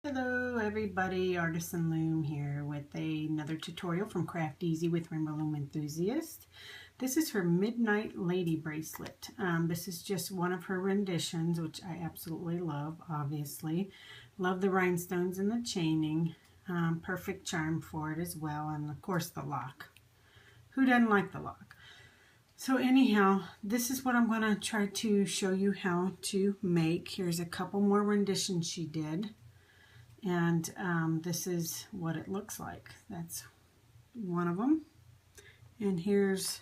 Hello everybody, Artisan Loom here with another tutorial from Craft Easy with Rainbow Loom Enthusiast. This is her Midnight Lady bracelet. This is just one of her renditions, which I absolutely love, obviously. Love the rhinestones and the chaining. Perfect charm for it as well, and of course the lock. Who doesn't like the lock? So anyhow, this is what I'm going to try to show you how to make. Here's a couple more renditions she did. And this is what it looks like. That's one of them. And here's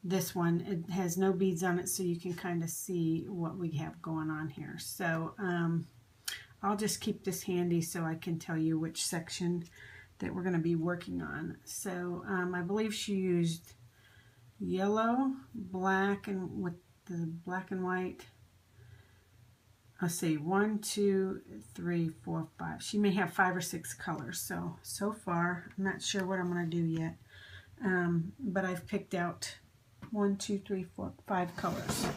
this one. It has no beads on it, so you can kind of see what we have going on here. So I'll just keep this handy so I can tell you which section that we're going to be working on. So I believe she used yellow, black, and with the black and white. Let's see, 1, 2, 3, 4, 5. She may have 5 or 6 colors. So far, I'm not sure what I'm going to do yet. But I've picked out 1, 2, 3, 4, 5 colors.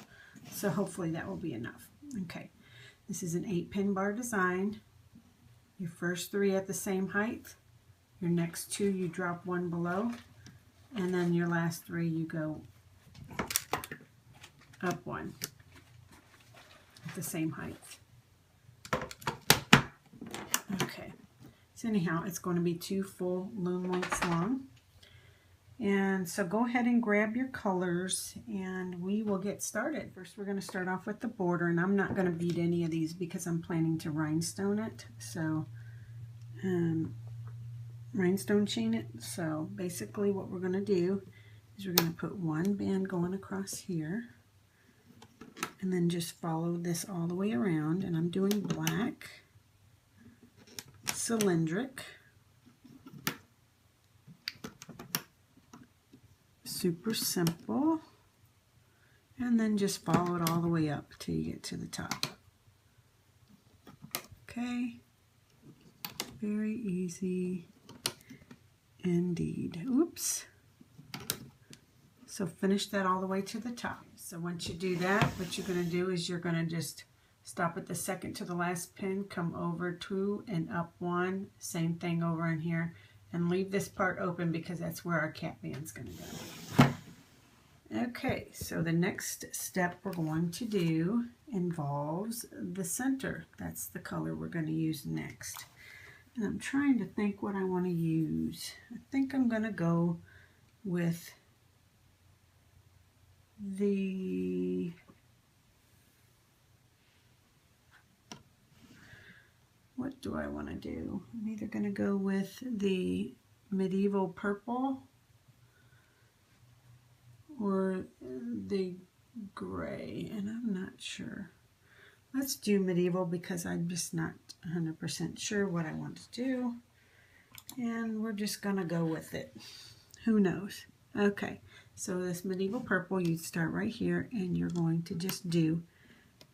So hopefully that will be enough. Okay, this is an 8-pin bar design. Your first 3 at the same height. Your next 2 you drop 1 below. And then your last 3 you go up 1. The same height. Okay, so anyhow, it's going to be 2 full loom lengths long. And so go ahead and grab your colors and we will get started. First we're going to start off with the border, and I'm not going to bead any of these because I'm planning to rhinestone it. So rhinestone chain it. So basically what we're going to do is we're going to put 1 band going across here. And then just follow this all the way around, and I'm doing black, cylindric, super simple, and then just follow it all the way up till you get to the top. Okay, very easy indeed. Oops. So finish that all the way to the top. So once you do that, what you're going to do is you're going to just stop at the second to the last pin, come over 2 and up 1, same thing over in here, and leave this part open because that's where our cap band's going to go. Okay, so the next step we're going to do involves the center. That's the color we're going to use next. And I'm trying to think what I want to use. I think I'm going to go with what do I want to do? I'm either going to go with the medieval purple or the gray, and I'm not sure. Let's do medieval because I'm just not 100% sure what I want to do, and we're just going to go with it. Who knows? Okay, so this medieval purple, you start right here and you're going to just do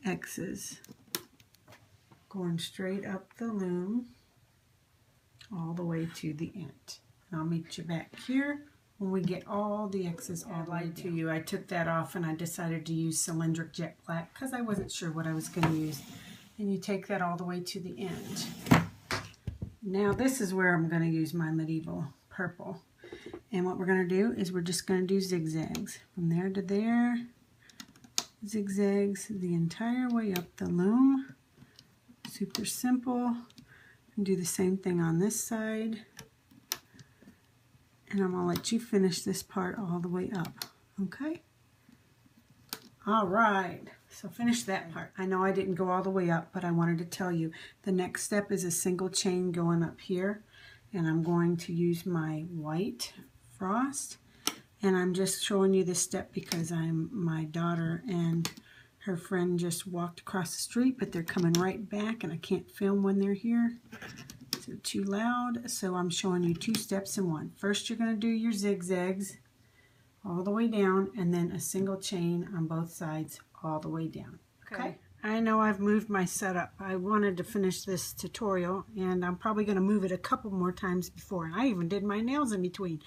X's, going straight up the loom all the way to the end. And I'll meet you back here when we get all the X's all the way to you. I took that off and I decided to use cylindric jet black because I wasn't sure what I was going to use. And you take that all the way to the end. Now this is where I'm going to use my medieval purple. And what we're going to do is we're just going to do zigzags from there to there, zigzags the entire way up the loom. Super simple. And do the same thing on this side. And I'm going to let you finish this part all the way up. Okay? All right. So finish that part. I know I didn't go all the way up, but I wanted to tell you the next step is a single chain going up here. And I'm going to use my white frost, and I'm just showing you this step because my daughter and her friend just walked across the street, but they're coming right back and I can't film when they're here, so too loud. So I'm showing you 2 steps in one. First you're going to do your zigzags all the way down, and then a single chain on both sides all the way down. Okay. I know I've moved my setup. I wanted to finish this tutorial, and I'm probably going to move it a couple more times before. And I even did my nails in between,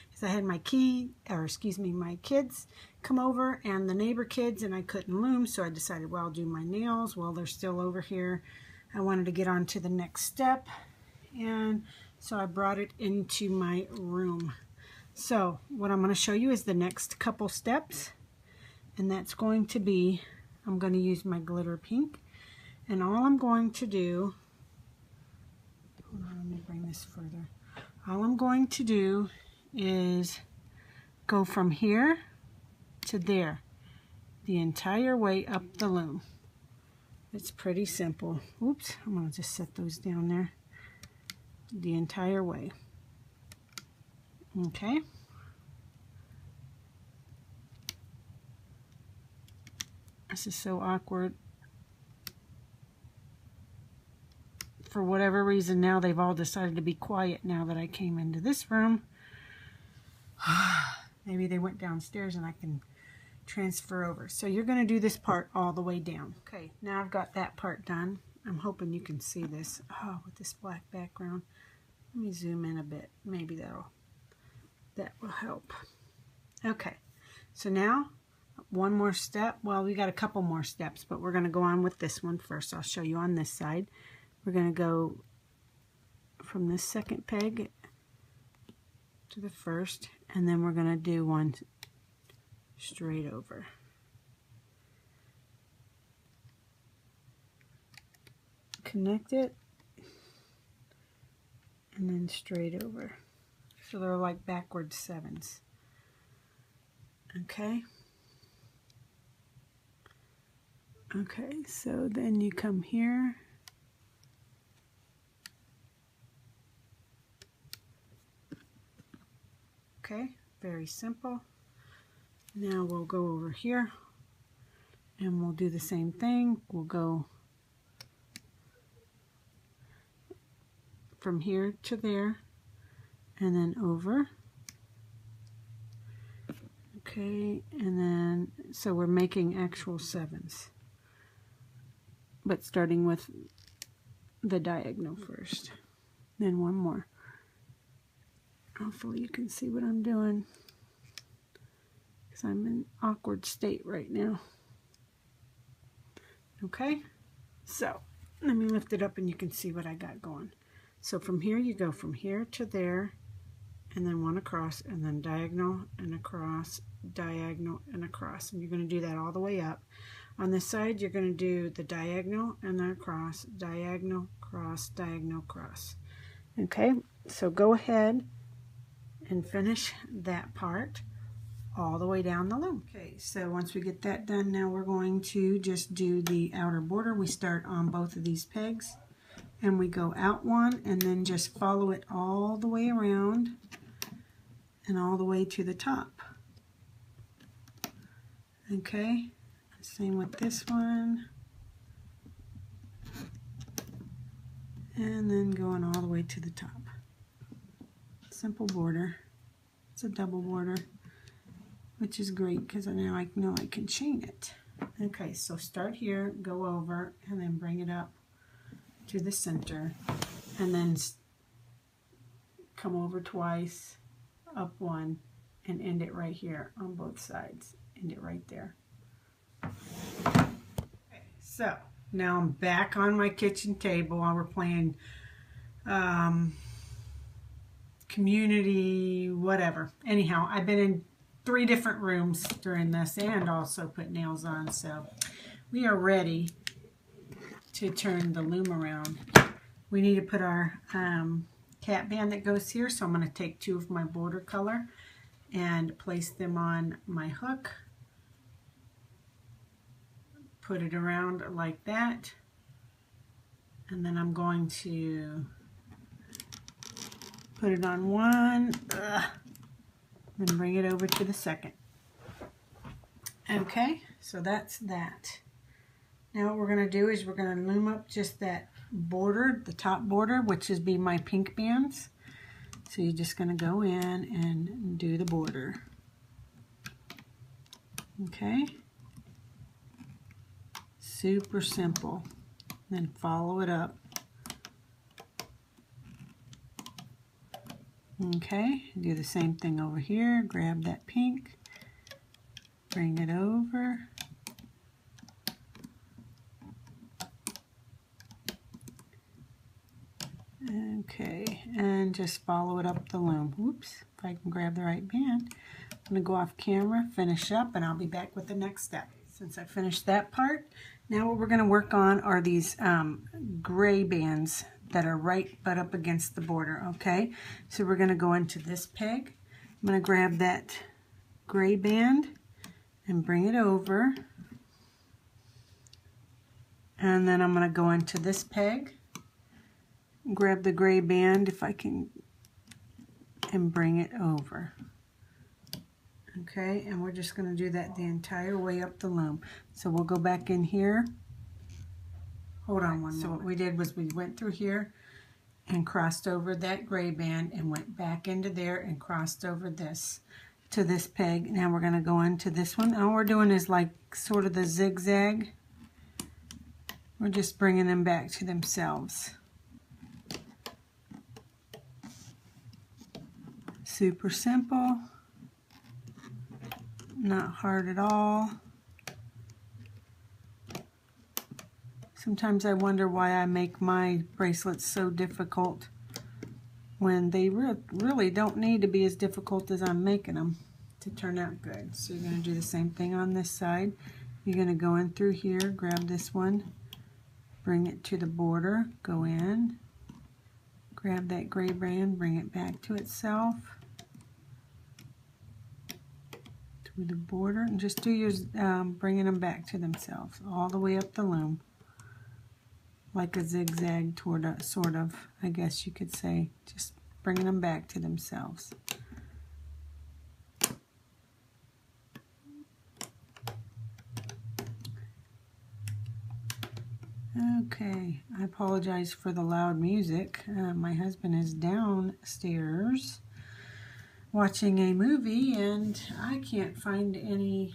because I had my my kids come over and the neighbor kids, and I couldn't loom, so I decided, well, I'll do my nails while they're still over here. I wanted to get on to the next step, and so I brought it into my room. So what I'm going to show you is the next couple steps, and that's going to be, I'm going to use my glitter pink, and all I'm going to do, hold on, let me bring this further. All I'm going to do is go from here to there, the entire way up the loom. It's pretty simple. Oops, I'm going to just set those down there. The entire way. Okay. This is so awkward. For whatever reason, now they've all decided to be quiet now that I came into this room. Maybe they went downstairs and I can transfer over. So you're going to do this part all the way down. Okay, now I've got that part done. I'm hoping you can see this. Oh, with this black background. Let me zoom in a bit. Maybe that will help. Okay, so now one more step. Well, we got a couple more steps, but we're going to go on with this one first. I'll show you on this side. We're going to go from this second peg to the first, and then we're going to do one straight over. Connect it, and then straight over. So they're like backwards sevens. Okay. Okay, so then you come here. Okay, very simple. Now we'll go over here and we'll do the same thing. We'll go from here to there and then over. Okay, and then so we're making actual sevens, but starting with the diagonal first. Then one more. Hopefully you can see what I'm doing, because I'm in an awkward state right now. Okay, so let me lift it up and you can see what I got going. So from here you go from here to there, and then one across, and then diagonal and across, diagonal and across, and you're going to do that all the way up. On this side you're going to do the diagonal and then across, diagonal, cross, diagonal, cross. Okay, so go ahead and finish that part all the way down the loom. Okay, so once we get that done, now we're going to just do the outer border. We start on both of these pegs and we go out one and then just follow it all the way around and all the way to the top. Okay, same with this one, and then going all the way to the top. Simple border. It's a double border, which is great because now I know I can chain it. Okay, so start here, go over, and then bring it up to the center, and then come over twice, up one, and end it right here on both sides. End it right there. Okay, so now I'm back on my kitchen table while we're playing community, whatever. Anyhow, I've been in 3 different rooms during this and also put nails on, so we are ready to turn the loom around. We need to put our cat band that goes here, so I'm going to take 2 of my border color and place them on my hook. Put it around like that, and then I'm going to put it on one, then bring it over to the second. Okay, so that's that. Now what we're going to do is we're going to loom up just that border, the top border, which is be my pink bands. So you're just going to go in and do the border. Okay. Super simple. Then follow it up. Okay, do the same thing over here. Grab that pink, bring it over, Okay, and just follow it up the loom. Whoops, if I can grab the right band. I'm going to go off camera, finish up, and I'll be back with the next step. Since I finished that part, now what we're going to work on are these gray bands that are right butt up against the border, okay? So we're going to go into this peg. I'm going to grab that gray band and bring it over. And then I'm going to go into this peg, grab the gray band if I can, and bring it over. Okay, and we're just going to do that the entire way up the loom. So we'll go back in here. Hold on one moment. So what we did was we went through here and crossed over that gray band and went back into there and crossed over this to this peg. Now we're going to go into this one. All we're doing is like sort of the zigzag. We're just bringing them back to themselves. Super simple. Not hard at all. Sometimes I wonder why I make my bracelets so difficult when they really don't need to be as difficult as I'm making them to turn out good. So you're going to do the same thing on this side. You're going to go in through here, grab this one, bring it to the border, go in, grab that gray band, bring it back to itself, through the border, and just do your bringing them back to themselves all the way up the loom, like a zigzag toward a, sort of, I guess you could say, just bringing them back to themselves. Okay, I apologize for the loud music. My husband is downstairs watching a movie and I can't find any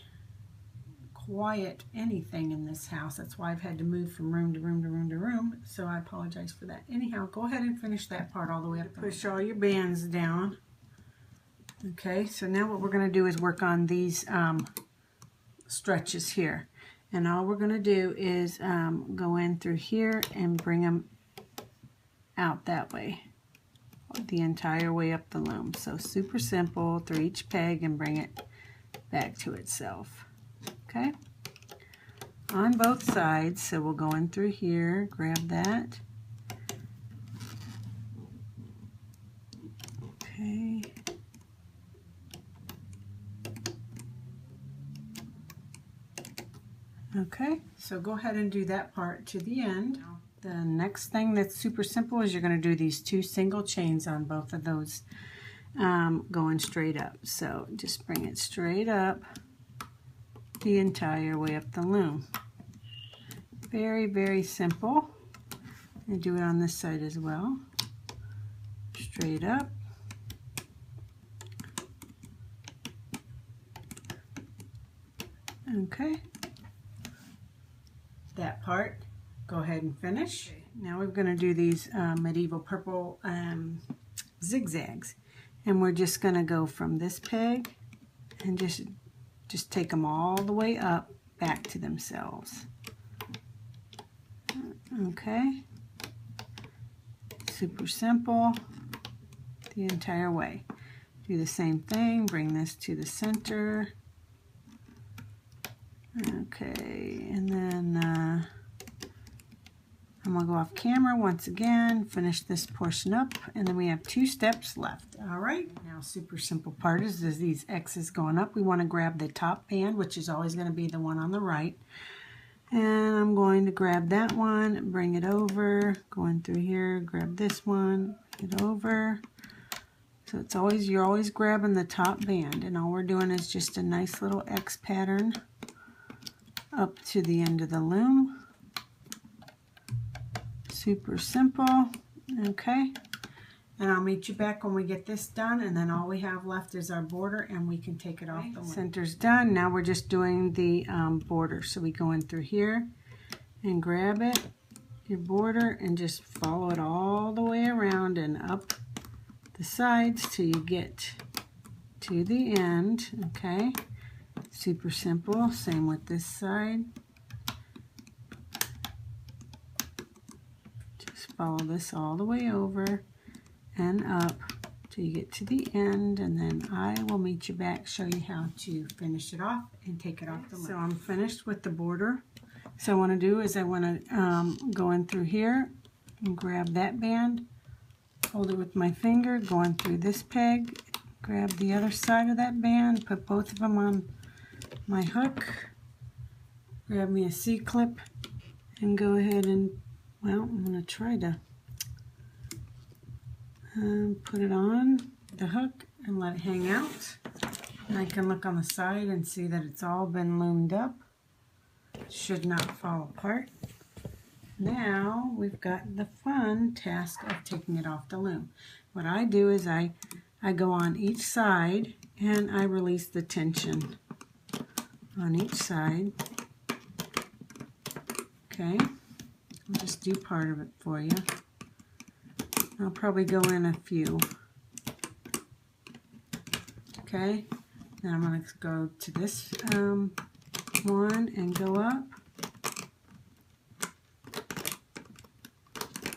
quiet anything in this house. That's why I've had to move from room to room to room to room, so I apologize for that. Anyhow, go ahead and finish that part all the way up. Push all your bands down. Okay, so now what we're going to do is work on these stretches here. And all we're going to do is go in through here and bring them out that way, the entire way up the loom. So super simple, through each peg and bring it back to itself. Okay, on both sides. So we'll go in through here, grab that. Okay. Okay, so go ahead and do that part to the end. The next thing that's super simple is you're going to do these 2 single chains on both of those going straight up. So just bring it straight up the entire way up the loom. Very, very simple. And do it on this side as well. Straight up. Okay. That part, go ahead and finish. Okay. Now we're going to do these medieval purple zigzags. And we're just going to go from this peg and just take them all the way up back to themselves. Okay, super simple the entire way. Do the same thing, bring this to the center. Okay, and then I'm going to go off camera once again, finish this portion up, and then we have 2 steps left. All right, now super simple part is these X's going up. We want to grab the top band, which is always going to be the one on the right. And I'm going to grab that one, bring it over, go in through here, grab this one, bring it over. So it's always, you're always grabbing the top band, and all we're doing is just a nice little X pattern up to the end of the loom. Super simple. Okay, and I'll meet you back when we get this done, and then all we have left is our border, and we can take it off the loom. Center's done. Now we're just doing the border. So we go in through here and grab it, your border, and just follow it all the way around and up the sides till you get to the end. Okay, super simple. Same with this side. follow this all the way over and up till you get to the end, and then I will meet you back, show you how to finish it off and take it off the loom. So I'm finished with the border. So what I want to do is I want to go in through here and grab that band, hold it with my finger, go in through this peg, grab the other side of that band, put both of them on my hook, grab me a C-clip, and go ahead and, well, I'm going to try to put it on the hook and let it hang out. And I can look on the side and see that it's all been loomed up. It should not fall apart. Now we've got the fun task of taking it off the loom. What I do is I go on each side and I release the tension on each side. Okay, I'll just do part of it for you. I'll probably go in a few. Okay, then I'm going to go to this one and go up.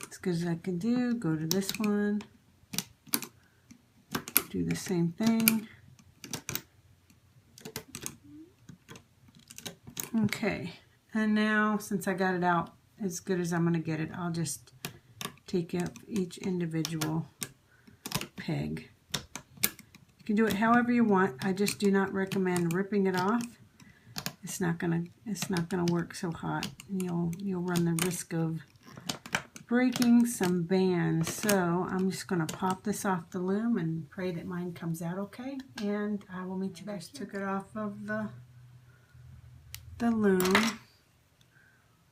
As good as I can do, go to this one. Do the same thing. Okay, and now since I got it out as good as I'm going to get it, I'll just take up each individual peg. You can do it however you want. I just do not recommend ripping it off. It's not gonna work so hot. You'll run the risk of breaking some bands. So I'm just gonna pop this off the loom and pray that mine comes out okay. And I will meet you back. Just took it off of the loom.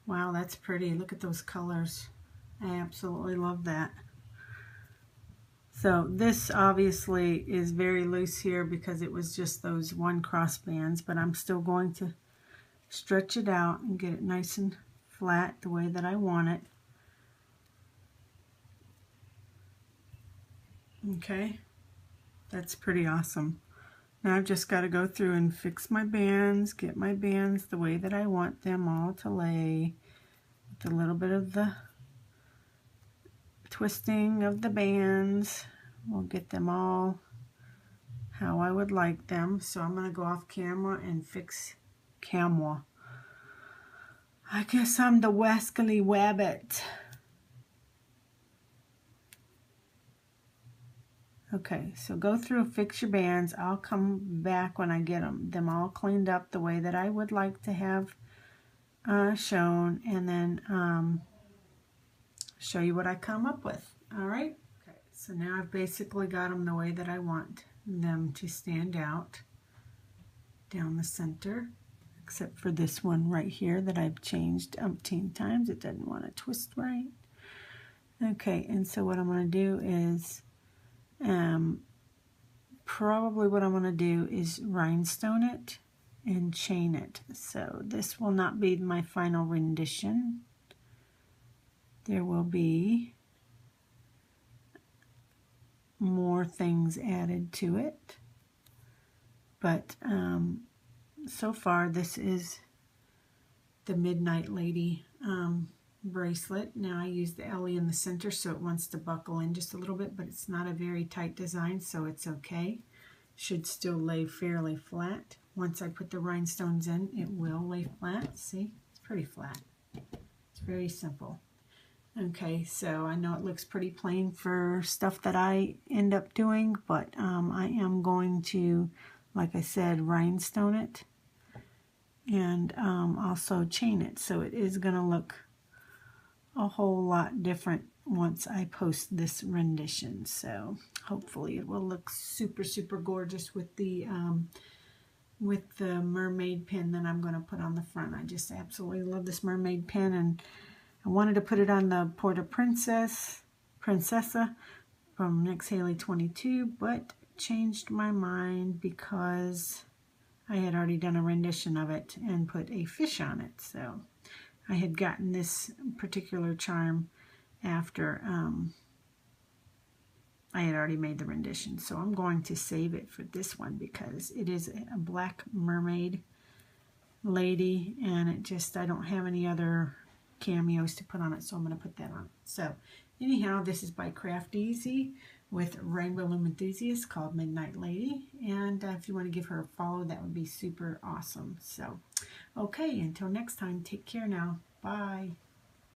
Wow, that's pretty. Look at those colors. I absolutely love that. So this obviously is very loose here because it was just those one cross bands, but I'm still going to stretch it out and get it nice and flat the way that I want it. Okay, that's pretty awesome. Now I've just got to go through and fix my bands, get my bands the way that I want them all to lay, with a little bit of the twisting of the bands. We'll get them all how I would like them. So I'm going to go off camera and fix camera. I guess I'm the Wascally Wabbit. Okay, so go through, fix your bands. I'll come back when I get them all cleaned up the way that I would like to have shown, and then show you what I come up with. All right. Okay. So now I've basically got them the way that I want them to stand out down the center, except for this one right here that I've changed umpteen times. It doesn't want to twist right. Okay. And so what I'm going to do is probably what I'm going to do is rhinestone it and chain it. So this will not be my final rendition. There will be more things added to it, but so far this is the Midnight Lady bracelet. Now I use the Ellie in the center so it wants to buckle in just a little bit, but it's not a very tight design, so it's okay. Should still lay fairly flat. Once I put the rhinestones in, it will lay flat. See, it's pretty flat. It's very simple. Okay, so I know it looks pretty plain for stuff that I end up doing, but I am going to, like I said, rhinestone it and also chain it. So it is going to look a whole lot different once I post this rendition. So hopefully it will look super, super gorgeous with the mermaid pin that I'm going to put on the front. I just absolutely love this mermaid pin, and I wanted to put it on the Porta Princessa from Next Haley 22, but changed my mind because I had already done a rendition of it and put a fish on it. So I had gotten this particular charm after I had already made the rendition. So I'm going to save it for this one because it is a black mermaid lady, and it just, I don't have any other cameos to put on it, so I'm going to put that on. So anyhow, this is by Craft Easy with Rainbow Loom Enthusiast, called Midnight Lady. And if you want to give her a follow, that would be super awesome. So, okay, until next time, take care now. Bye.